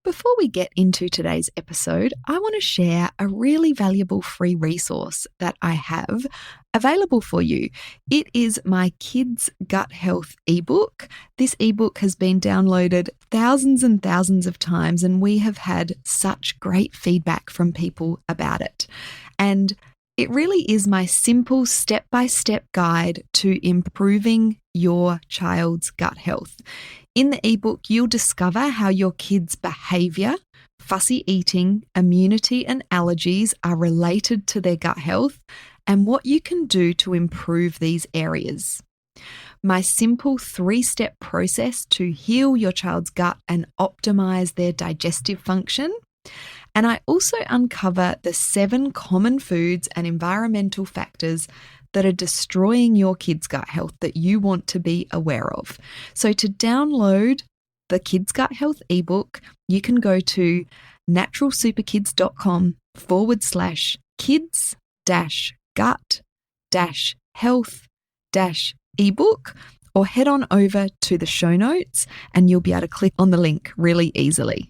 Before we get into today's episode, I want to share a really valuable free resource that I have available for you. It is my Kids Gut Health ebook. This ebook has been downloaded thousands and thousands of times, and we have had such great feedback from people about it. And it really is my simple step-by-step guide to improving your child's gut health. In the ebook, you'll discover how your kids' behaviour, fussy eating, immunity and allergies are related to their gut health and what you can do to improve these areas. My simple 3-step process to heal your child's gut and optimise their digestive function. And I also uncover the 7 common foods and environmental factors that are destroying your kids' gut health that you want to be aware of. So to download the Kids Gut Health ebook, you can go to naturalsuperkids.com/kids-gut-health-ebook, or head on over to the show notes and you'll be able to click on the link really easily.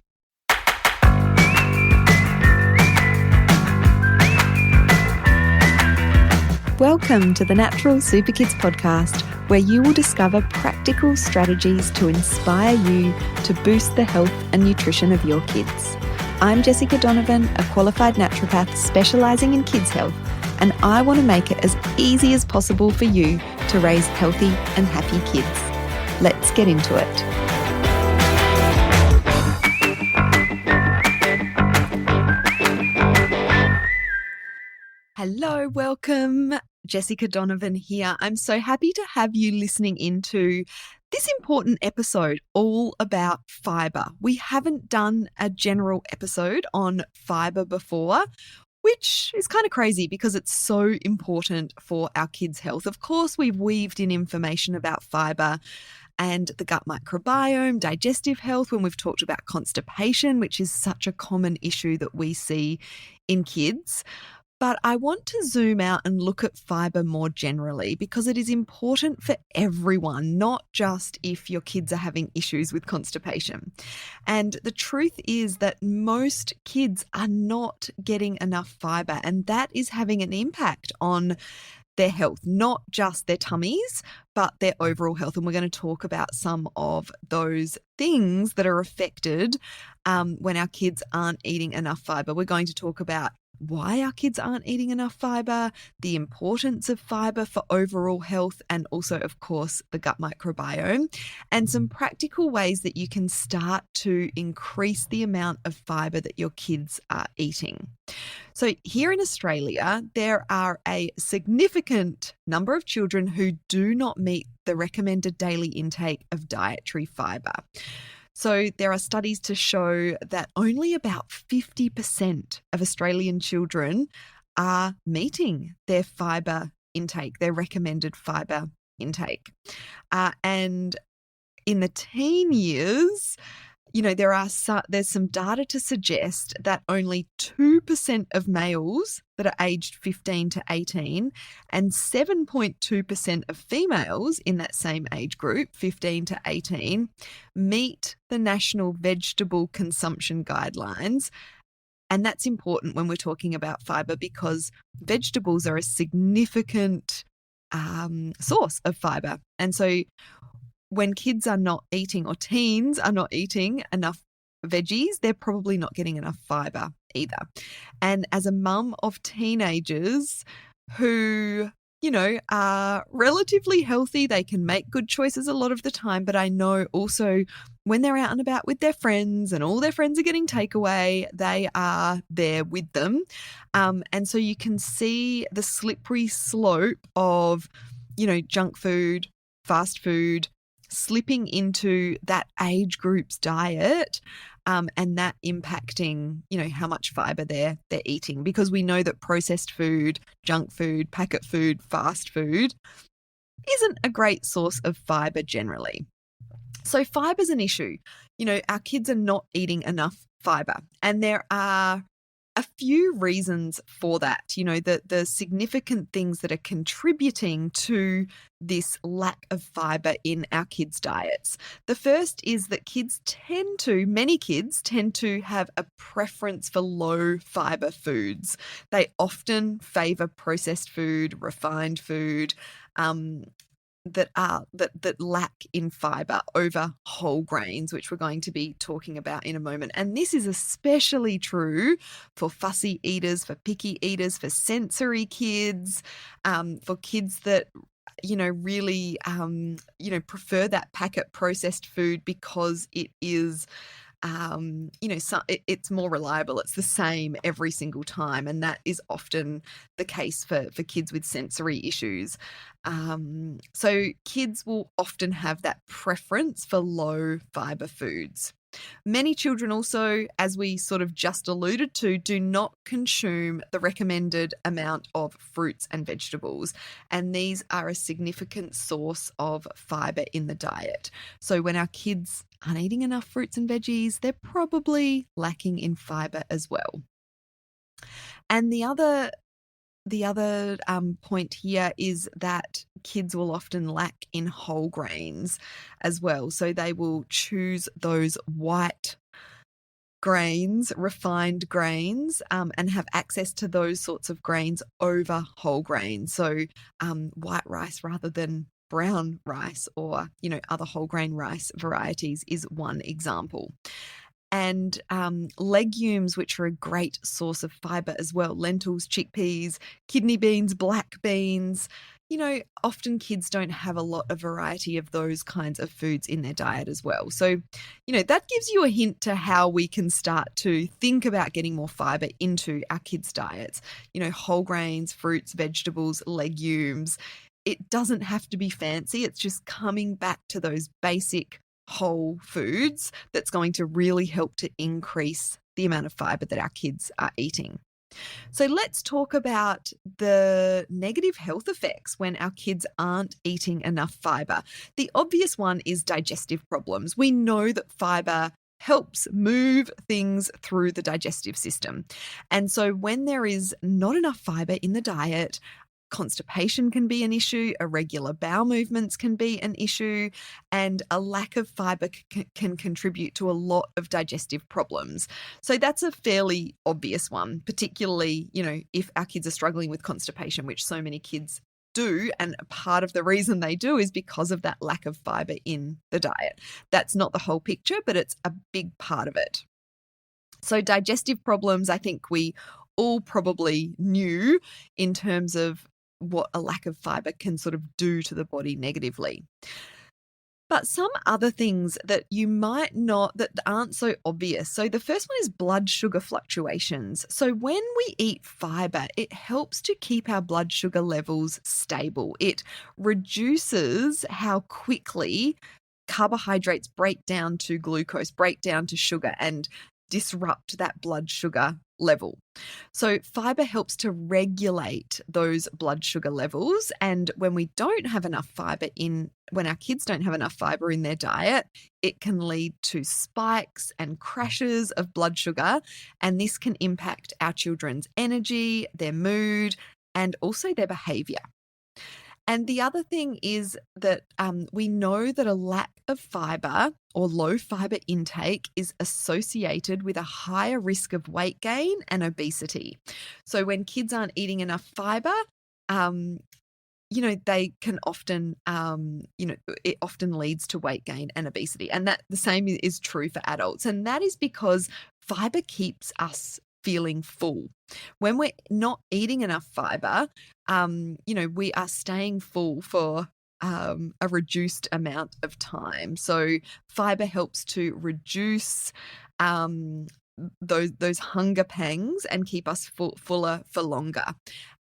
Welcome to the Natural Super Kids podcast, where you will discover practical strategies to inspire you to boost the health and nutrition of your kids. I'm Jessica Donovan, a qualified naturopath specialising in kids' health, and I want to make it as easy as possible for you to raise healthy and happy kids. Let's get into it. Hello, welcome. Jessica Donovan here. I'm so happy to have you listening into this important episode all about fibre. We haven't done a general episode on fibre before, which is kind of crazy because it's so important for our kids' health. Of course, we've weaved in information about fibre and the gut microbiome, digestive health, when we've talked about constipation, which is such a common issue that we see in kids. But I want to zoom out and look at fibre more generally because it is important for everyone, not just if your kids are having issues with constipation. And the truth is that most kids are not getting enough fibre, and that is having an impact on their health, not just their tummies, but their overall health. And we're going to talk about some of those things that are affected when our kids aren't eating enough fibre. We're going to talk about why our kids aren't eating enough fibre, the importance of fibre for overall health, and also, of course, the gut microbiome, and some practical ways that you can start to increase the amount of fibre that your kids are eating. So here in Australia, there are a significant number of children who do not meet the recommended daily intake of dietary fibre. So there are studies to show that only about 50% of Australian children are meeting their fibre intake, their recommended fibre intake. And in the teen years, there's some data to suggest that only 2% of males that are aged 15 to 18 and 7.2% of females in that same age group, 15 to 18, meet the National Vegetable Consumption Guidelines. And that's important when we're talking about fibre because vegetables are a significant source of fibre. And so when kids are not eating, or teens are not eating enough veggies, they're probably not getting enough fibre either. And as a mum of teenagers who, are relatively healthy, they can make good choices a lot of the time. But I know also when they're out and about with their friends and all their friends are getting takeaway, they are there with them. And so you can see the slippery slope of, junk food, fast food, slipping into that age group's diet, and that impacting, how much fibre they're eating, because we know that processed food, junk food, packet food, fast food isn't a great source of fibre generally. So fibre's an issue. Our kids are not eating enough fibre, and there are a few reasons for that, the significant things that are contributing to this lack of fibre in our kids' diets. The first is that many kids tend to have a preference for low fibre foods. They often favour processed food, refined food, that lack in fibre over whole grains, which we're going to be talking about in a moment. And this is especially true for fussy eaters, for picky eaters, for sensory kids, for kids that really prefer that packet processed food because it is it's more reliable. It's the same every single time. And that is often the case for kids with sensory issues. So kids will often have that preference for low fibre foods. Many children also, as we sort of just alluded to, do not consume the recommended amount of fruits and vegetables, and these are a significant source of fibre in the diet. So when our kids aren't eating enough fruits and veggies, they're probably lacking in fibre as well. And the other point here is that kids will often lack in whole grains as well. So they will choose those white grains, refined grains, and have access to those sorts of grains over whole grains. So white rice rather than brown rice or, other whole grain rice varieties is one example. And legumes, which are a great source of fibre as well, lentils, chickpeas, kidney beans, black beans. Often kids don't have a lot of variety of those kinds of foods in their diet as well. So, that gives you a hint to how we can start to think about getting more fibre into our kids' diets. Whole grains, fruits, vegetables, legumes. It doesn't have to be fancy. It's just coming back to those basic whole foods that's going to really help to increase the amount of fibre that our kids are eating. So let's talk about the negative health effects when our kids aren't eating enough fibre. The obvious one is digestive problems. We know that fibre helps move things through the digestive system. And so when there is not enough fibre in the diet, constipation can be an issue, irregular bowel movements can be an issue, and a lack of fibre can contribute to a lot of digestive problems. So that's a fairly obvious one, particularly, if our kids are struggling with constipation, which so many kids do, and part of the reason they do is because of that lack of fibre in the diet. That's not the whole picture, but it's a big part of it. So digestive problems, I think we all probably knew in terms of what a lack of fibre can sort of do to the body negatively. But some other things that you might not, that aren't so obvious. So the first one is blood sugar fluctuations. So when we eat fibre, it helps to keep our blood sugar levels stable. It reduces how quickly carbohydrates break down to glucose, break down to sugar, and disrupt that blood sugar level. So fibre helps to regulate those blood sugar levels. And when we don't have enough fibre when our kids don't have enough fibre in their diet, it can lead to spikes and crashes of blood sugar. And this can impact our children's energy, their mood, and also their behaviour. And the other thing is that we know that a lack of fibre or low fibre intake is associated with a higher risk of weight gain and obesity. So when kids aren't eating enough fibre, they can often, it often leads to weight gain and obesity. And that the same is true for adults. And that is because fibre keeps us feeling full. When we're not eating enough fibre, we are staying full for a reduced amount of time. So fibre helps to reduce those hunger pangs and keep us fuller for longer.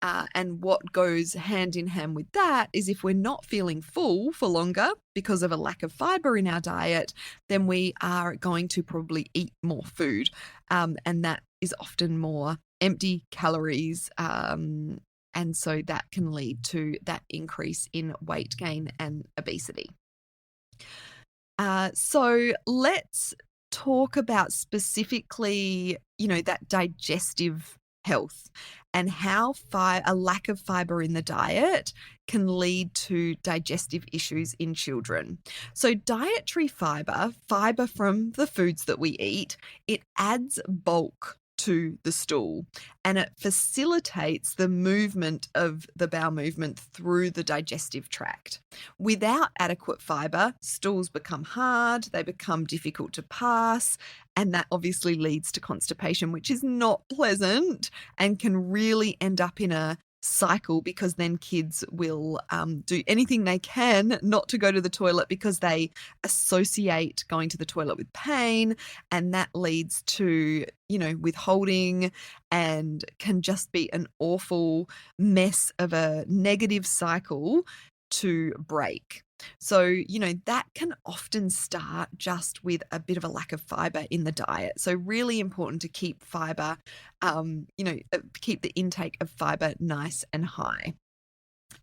And what goes hand in hand with that is if we're not feeling full for longer because of a lack of fibre in our diet, then we are going to probably eat more food. And that is often more empty calories. And so that can lead to that increase in weight gain and obesity. So let's talk about specifically, that digestive health and how a lack of fibre in the diet can lead to digestive issues in children. So dietary fibre from the foods that we eat, it adds bulk to the stool, and it facilitates the movement of the bowel movement through the digestive tract. Without adequate fibre, stools become hard, they become difficult to pass, and that obviously leads to constipation, which is not pleasant and can really end up in a cycle, because then kids will do anything they can not to go to the toilet because they associate going to the toilet with pain, and that leads to withholding, and can just be an awful mess of a negative cycle to break. So, that can often start just with a bit of a lack of fibre in the diet. So really important to keep fibre, keep the intake of fibre nice and high.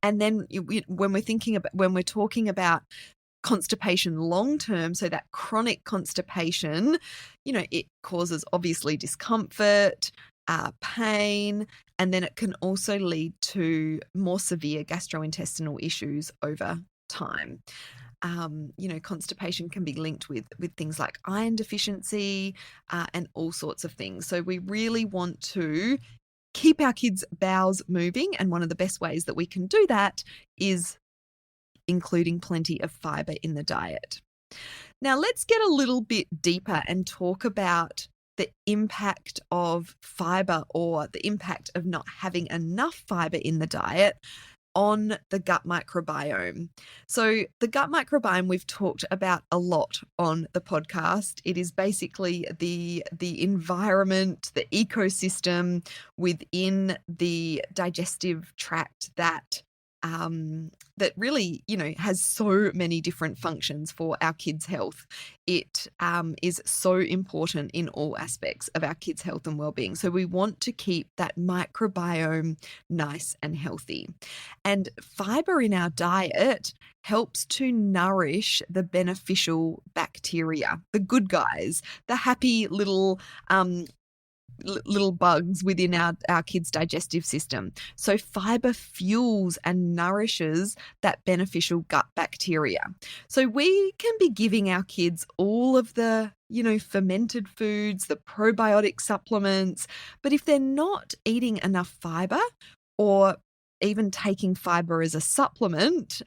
And then when we're talking about constipation long term, so that chronic constipation, it causes obviously discomfort, pain, and then it can also lead to more severe gastrointestinal issues over time. Constipation can be linked with things like iron deficiency and all sorts of things. So we really want to keep our kids' bowels moving, and one of the best ways that we can do that is including plenty of fibre in the diet. Now let's get a little bit deeper and talk about the impact of fibre, or the impact of not having enough fibre in the diet, on the gut microbiome. So the gut microbiome we've talked about a lot on the podcast. It is basically the environment, the ecosystem within the digestive tract that really, has so many different functions for our kids' health. It is so important in all aspects of our kids' health and well-being. So we want to keep that microbiome nice and healthy. And fibre in our diet helps to nourish the beneficial bacteria, the good guys, the happy little bugs within our kids' digestive system. So fibre fuels and nourishes that beneficial gut bacteria. So we can be giving our kids all of the, fermented foods, the probiotic supplements, but if they're not eating enough fibre, or even taking fibre as a supplement,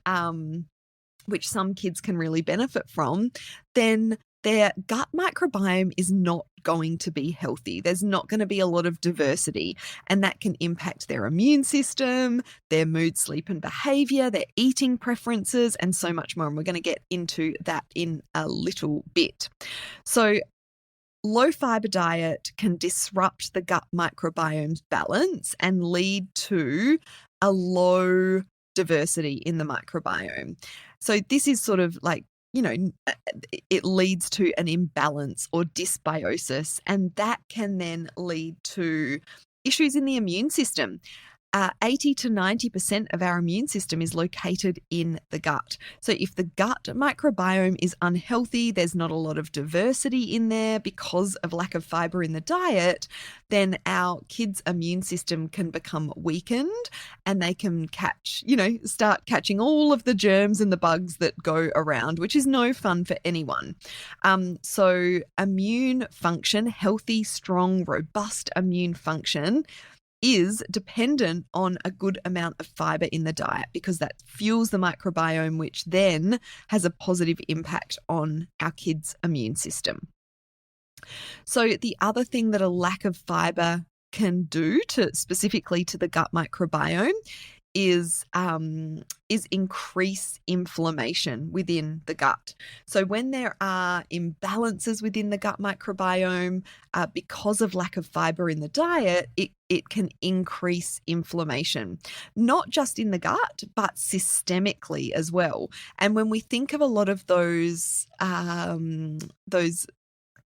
which some kids can really benefit from, then their gut microbiome is not going to be healthy. There's not going to be a lot of diversity, and that can impact their immune system, their mood, sleep, and behaviour, their eating preferences, and so much more. And we're going to get into that in a little bit. So low fibre diet can disrupt the gut microbiome's balance and lead to a low diversity in the microbiome. So this is sort of like, it leads to an imbalance or dysbiosis, and that can then lead to issues in the immune system. 80 to 90% of our immune system is located in the gut. So if the gut microbiome is unhealthy, there's not a lot of diversity in there because of lack of fibre in the diet, then our kids' immune system can become weakened, and they can start catching all of the germs and the bugs that go around, which is no fun for anyone. So immune function, healthy, strong, robust immune function, is dependent on a good amount of fibre in the diet, because that fuels the microbiome, which then has a positive impact on our kids' immune system. So the other thing that a lack of fibre can do specifically to the gut microbiome is increase inflammation within the gut. So when there are imbalances within the gut microbiome, because of lack of fibre in the diet, it can increase inflammation, not just in the gut, but systemically as well. And when we think of a lot of those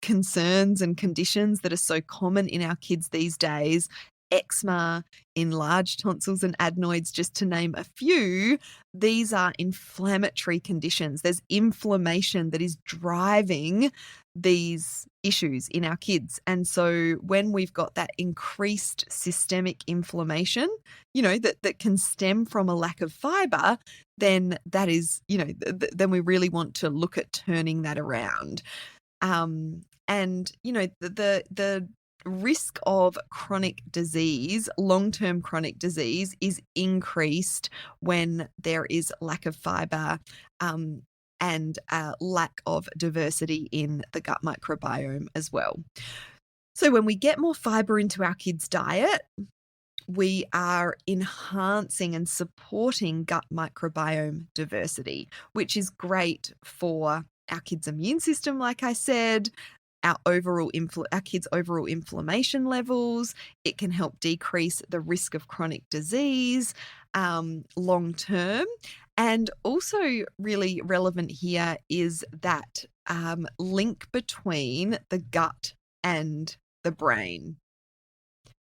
concerns and conditions that are so common in our kids these days, eczema, enlarged tonsils and adenoids, just to name a few. These are inflammatory conditions. There's inflammation that is driving these issues in our kids. And so when we've got that increased systemic inflammation, that can stem from a lack of fiber, then that is, then we really want to look at turning that around. The risk of chronic disease, long-term chronic disease, is increased when there is lack of fiber and lack of diversity in the gut microbiome as well. So when we get more fiber into our kids' diet, we are enhancing and supporting gut microbiome diversity, which is great for our kids' immune system, like I said, our kids' overall inflammation levels. It can help decrease the risk of chronic disease long term. And also really relevant here is that link between the gut and the brain.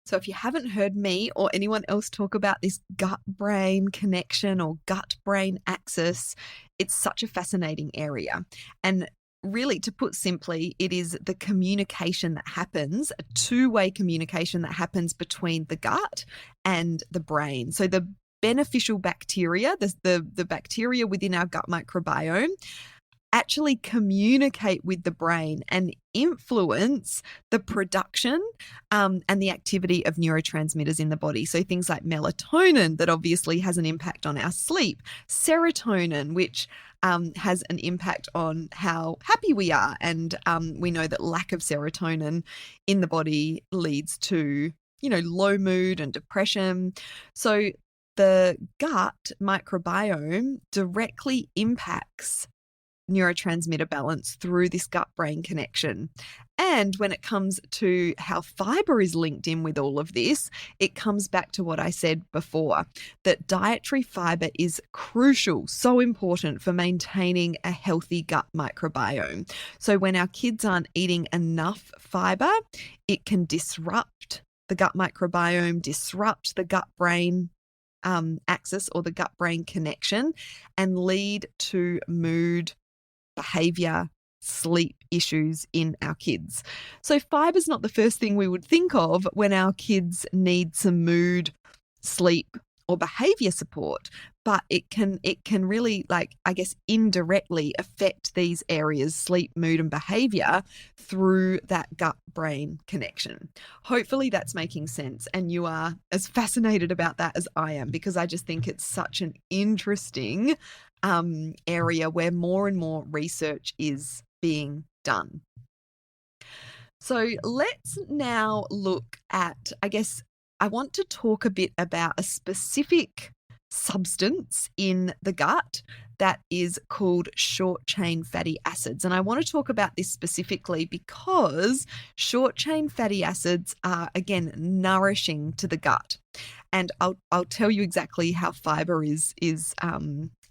So if you haven't heard me or anyone else talk about this gut-brain connection or gut-brain axis, it's such a fascinating area. And really, to put simply, it is the communication that happens, a two-way communication that happens between the gut and the brain. So the beneficial bacteria, the bacteria within our gut microbiome, actually communicate with the brain and influence the production and the activity of neurotransmitters in the body. So things like melatonin, that obviously has an impact on our sleep, serotonin, which has an impact on how happy we are. And we know that lack of serotonin in the body leads to, low mood and depression. So the gut microbiome directly impacts neurotransmitter balance through this gut-brain connection. And when it comes to how fiber is linked in with all of this, it comes back to what I said before, that dietary fiber is crucial, so important for maintaining a healthy gut microbiome. So when our kids aren't eating enough fiber, it can disrupt the gut microbiome, disrupt the gut-brain axis or the gut-brain connection, and lead to mood, behaviour, sleep issues in our kids. So fibre is not the first thing we would think of when our kids need some mood, sleep, or behaviour support, but it can really, indirectly affect these areas, sleep, mood, and behaviour, through that gut-brain connection. Hopefully that's making sense and you are as fascinated about that as I am, because I just think it's such an interesting area where more and more research is being done. So let's now look at, I want to talk a bit about a specific substance in the gut that is called short-chain fatty acids. And I want to talk about this specifically because short-chain fatty acids are, again, nourishing to the gut. And I'll tell you exactly how fiber is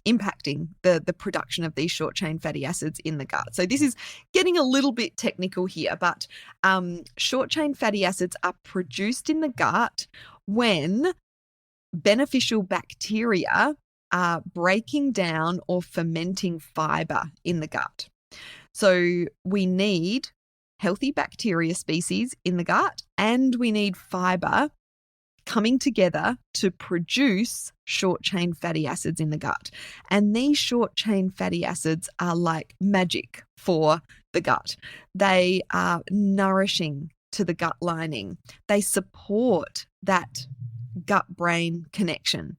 impacting the production of these short-chain fatty acids in the gut. So this is getting a little bit technical here, but short-chain fatty acids are produced in the gut when beneficial bacteria are breaking down or fermenting fiber in the gut. So we need healthy bacteria species in the gut, and we need fiber coming together to produce short-chain fatty acids in the gut. And these short-chain fatty acids are like magic for the gut. They are nourishing to the gut lining. They support that gut-brain connection.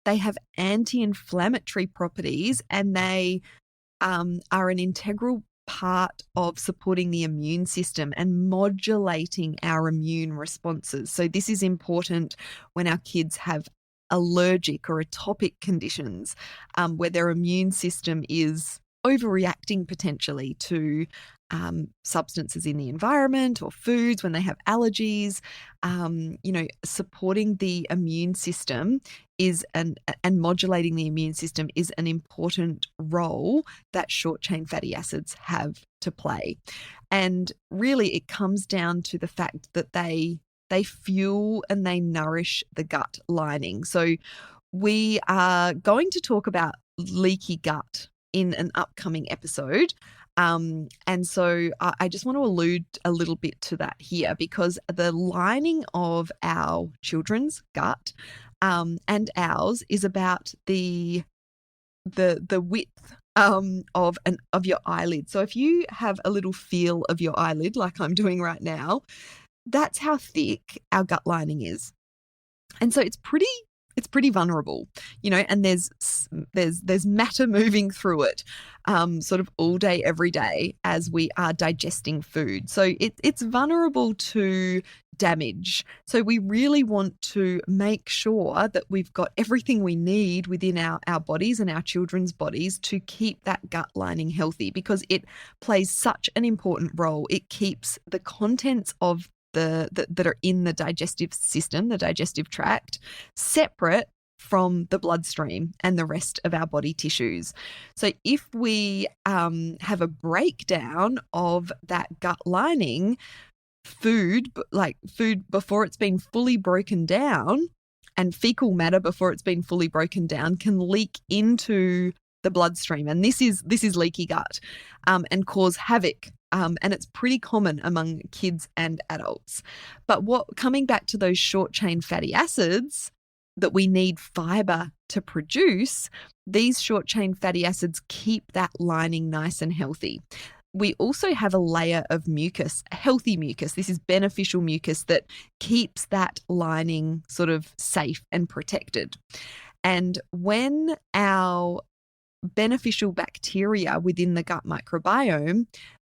They have anti-inflammatory properties, and they are an integral part of supporting the immune system and modulating our immune responses. So this is important when our kids have allergic or atopic conditions, where their immune system is overreacting potentially to substances in the environment or foods, when they have allergies. Supporting the immune system and modulating the immune system is an important role that short-chain fatty acids have to play. And really it comes down to the fact that they they fuel and they nourish the gut lining. So we are going to talk about leaky gut in an upcoming episode. And so I just want to allude a little bit to that here, because the lining of our children's gut and ours is about the width of your eyelid. So if you have a little feel of your eyelid, like I'm doing right now, that's how thick our gut lining is. And so it's pretty vulnerable, and there's matter moving through it sort of all day, every day as we are digesting food. So it's vulnerable to damage. So we really want to make sure that we've got everything we need within our bodies and our children's bodies to keep that gut lining healthy, because it plays such an important role. It keeps the contents of that are in the digestive system, the digestive tract, separate from the bloodstream and the rest of our body tissues. So if we have a breakdown of that gut lining, food before it's been fully broken down, and fecal matter before it's been fully broken down, can leak into the bloodstream. And this is leaky gut and cause havoc. And it's pretty common among kids and adults. But coming back to those short chain fatty acids that we need fibre to produce, these short chain fatty acids keep that lining nice and healthy. We also have a layer of mucus, a healthy mucus. This is beneficial mucus that keeps that lining sort of safe and protected. And when our beneficial bacteria within the gut microbiome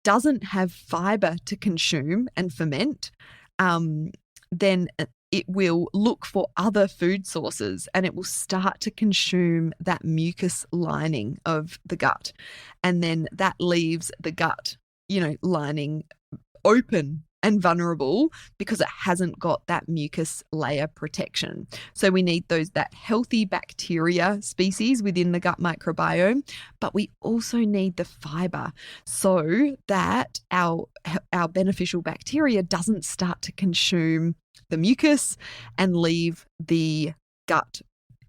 doesn't have fibre to consume and ferment, then it will look for other food sources, and it will start to consume that mucus lining of the gut. And then that leaves the gut, lining open and vulnerable because it hasn't got that mucus layer protection. So we need that healthy bacteria species within the gut microbiome, but we also need the fibre so that our beneficial bacteria doesn't start to consume the mucus and leave the gut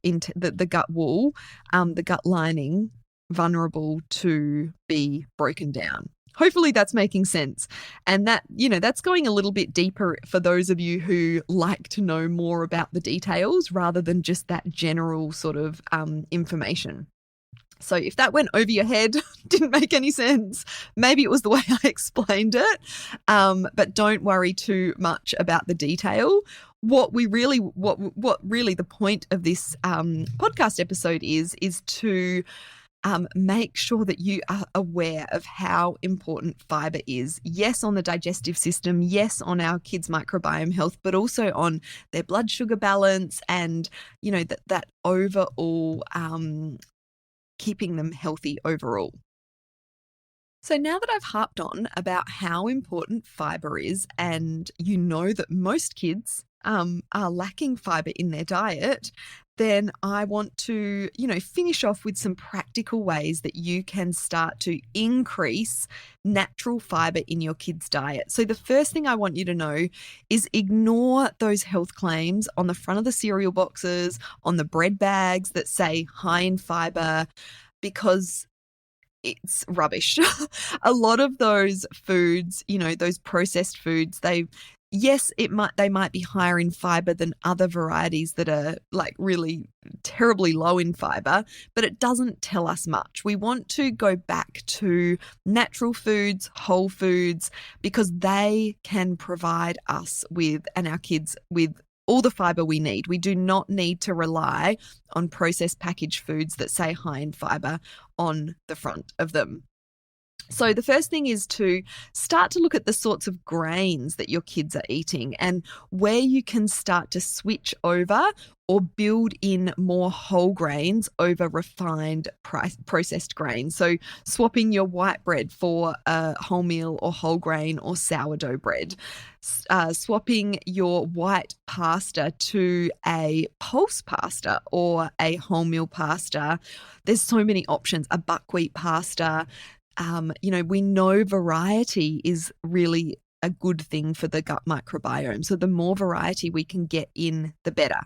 into the gut wall, the gut lining, vulnerable to be broken down. Hopefully that's making sense. And that's going a little bit deeper for those of you who like to know more about the details rather than just that general sort of information. So if that went over your head, didn't make any sense, maybe it was the way I explained it, but don't worry too much about the detail. What really the point of this podcast episode is to make sure that you are aware of how important fibre is. Yes, on the digestive system, yes, on our kids' microbiome health, but also on their blood sugar balance and, that overall keeping them healthy overall. So now that I've harped on about how important fibre is, and that most kids are lacking fibre in their diet, then I want to, finish off with some practical ways that you can start to increase natural fibre in your kids' diet. So the first thing I want you to know is ignore those health claims on the front of the cereal boxes, on the bread bags that say high in fibre, because it's rubbish. A lot of those foods, those processed foods, they might be higher in fibre than other varieties that are like really terribly low in fibre, but it doesn't tell us much. We want to go back to natural foods, whole foods, because they can provide us and our kids with all the fibre we need. We do not need to rely on processed packaged foods that say high in fibre on the front of them. So the first thing is to start to look at the sorts of grains that your kids are eating and where you can start to switch over or build in more whole grains over refined processed grains. So swapping your white bread for a wholemeal or whole grain or sourdough bread. Swapping your white pasta to a pulse pasta or a wholemeal pasta. There's so many options. A buckwheat pasta. We know variety is really a good thing for the gut microbiome. So the more variety we can get in, the better.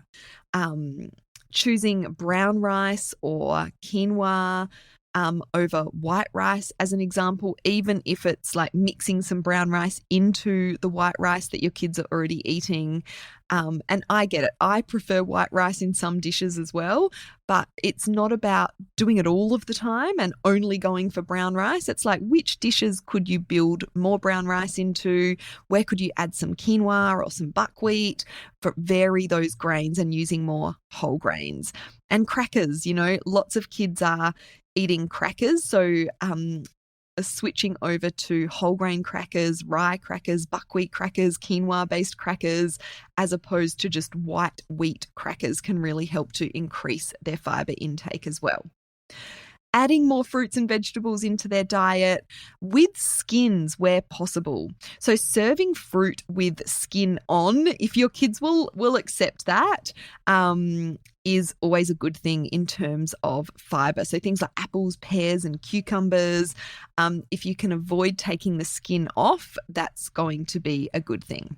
Choosing brown rice or quinoa over white rice, as an example, even if it's like mixing some brown rice into the white rice that your kids are already eating. And I get it. I prefer white rice in some dishes as well, but it's not about doing it all of the time and only going for brown rice. It's like, which dishes could you build more brown rice into? Where could you add some quinoa or some buckwheat? Vary those grains and using more whole grains. And crackers, lots of kids are eating crackers. So switching over to whole grain crackers, rye crackers, buckwheat crackers, quinoa-based crackers, as opposed to just white wheat crackers can really help to increase their fibre intake as well. Adding more fruits and vegetables into their diet with skins where possible. So serving fruit with skin on, if your kids will accept that, is always a good thing in terms of fibre. So things like apples, pears and cucumbers, if you can avoid taking the skin off, that's going to be a good thing.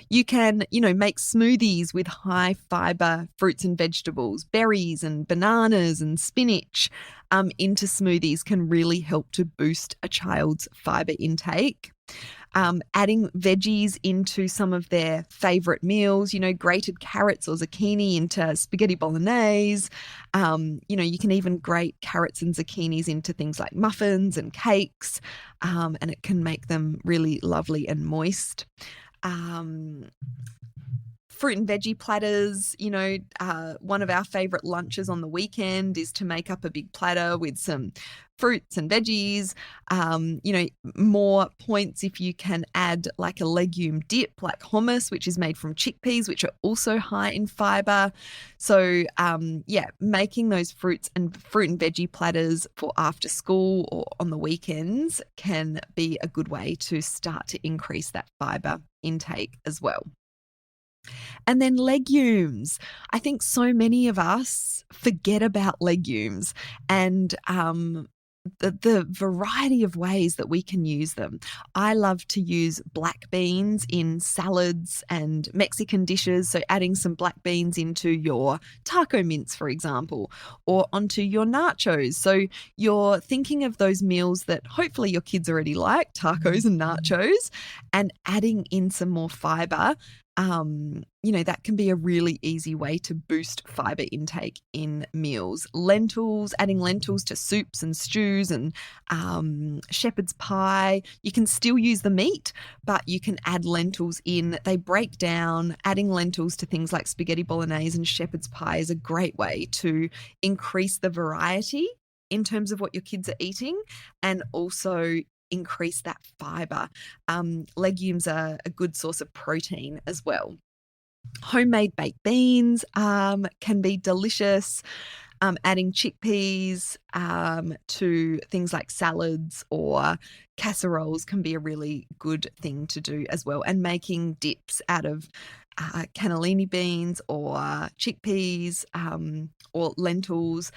You can, make smoothies with high fiber fruits and vegetables, berries and bananas and spinach into smoothies can really help to boost a child's fiber intake. Adding veggies into some of their favourite meals, grated carrots or zucchini into spaghetti bolognese. You can even grate carrots and zucchinis into things like muffins and cakes, and it can make them really lovely and moist. Fruit and veggie platters, one of our favourite lunches on the weekend is to make up a big platter with some fruits and veggies. More points if you can add like a legume dip like hummus, which is made from chickpeas, which are also high in fibre. So making those fruit and veggie platters for after school or on the weekends can be a good way to start to increase that fibre intake as well. And then legumes. I think so many of us forget about legumes and the variety of ways that we can use them. I love to use black beans in salads and Mexican dishes. So adding some black beans into your taco mince, for example, or onto your nachos. So you're thinking of those meals that hopefully your kids already like, tacos and nachos, and adding in some more fiber. That can be a really easy way to boost fiber intake in meals. Adding lentils to soups and stews and shepherd's pie. You can still use the meat, but you can add lentils in. They break down. Adding lentils to things like spaghetti bolognese and shepherd's pie is a great way to increase the variety in terms of what your kids are eating and also increase that fiber. Legumes are a good source of protein as well. Homemade baked beans can be delicious. Adding chickpeas to things like salads or casseroles can be a really good thing to do as well. And making dips out of cannellini beans or chickpeas or lentils,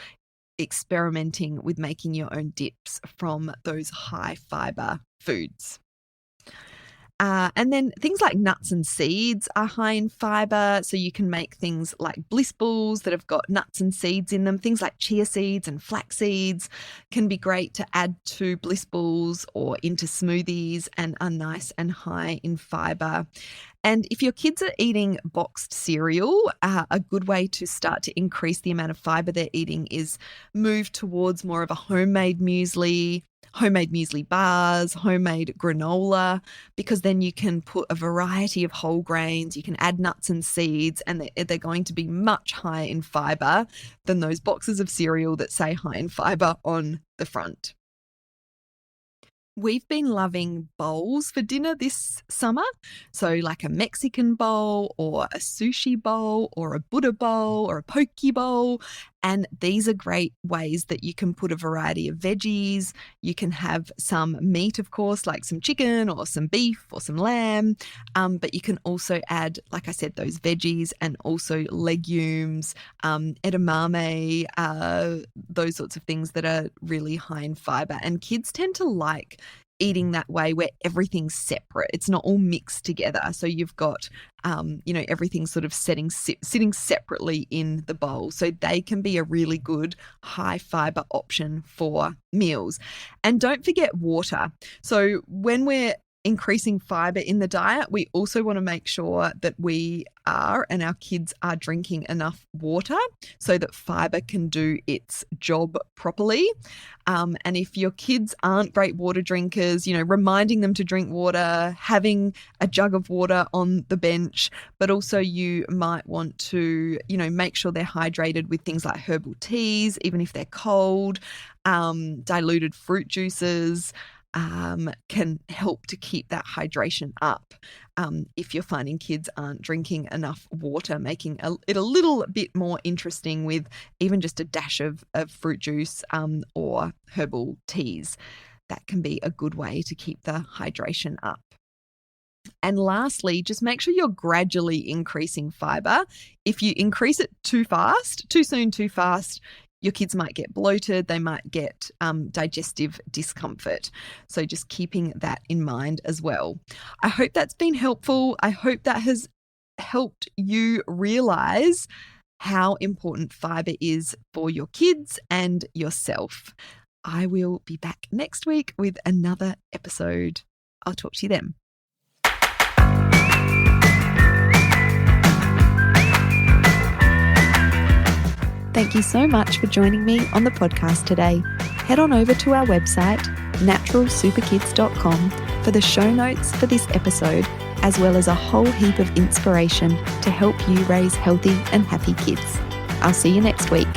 experimenting with making your own dips from those high fiber foods. And then things like nuts and seeds are high in fiber. So you can make things like bliss balls that have got nuts and seeds in them. Things like chia seeds and flax seeds can be great to add to bliss balls or into smoothies and are nice and high in fiber. And if your kids are eating boxed cereal, a good way to start to increase the amount of fiber they're eating is move towards more of a homemade muesli bars, homemade granola, because then you can put a variety of whole grains, you can add nuts and seeds, and they're going to be much higher in fiber than those boxes of cereal that say high in fiber on the front. We've been loving bowls for dinner this summer. So like a Mexican bowl or a sushi bowl or a Buddha bowl or a poke bowl. And these are great ways that you can put a variety of veggies. You can have some meat, of course, like some chicken or some beef or some lamb. But you can also add, like I said, those veggies and also legumes, edamame, those sorts of things that are really high in fiber. And kids tend to like eating that way where everything's separate. It's not all mixed together. So you've got, everything sort of sitting separately in the bowl. So they can be a really good high fiber option for meals. And don't forget water. So when we're increasing fiber in the diet, we also want to make sure that we are and our kids are drinking enough water so that fiber can do its job properly. And if your kids aren't great water drinkers, reminding them to drink water, having a jug of water on the bench, but also you might want to, make sure they're hydrated with things like herbal teas, even if they're cold, diluted fruit juices, can help to keep that hydration up. If you're finding kids aren't drinking enough water, making it a little bit more interesting with even just a dash of fruit juice or herbal teas. That can be a good way to keep the hydration up. And lastly, just make sure you're gradually increasing fiber. If you increase it too fast, too soon, too fast, your kids might get bloated, they might get digestive discomfort. So just keeping that in mind as well. I hope that's been helpful. I hope that has helped you realize how important fiber is for your kids and yourself. I will be back next week with another episode. I'll talk to you then. Thank you so much for joining me on the podcast today. Head on over to our website, naturalsuperkids.com, for the show notes for this episode, as well as a whole heap of inspiration to help you raise healthy and happy kids. I'll see you next week.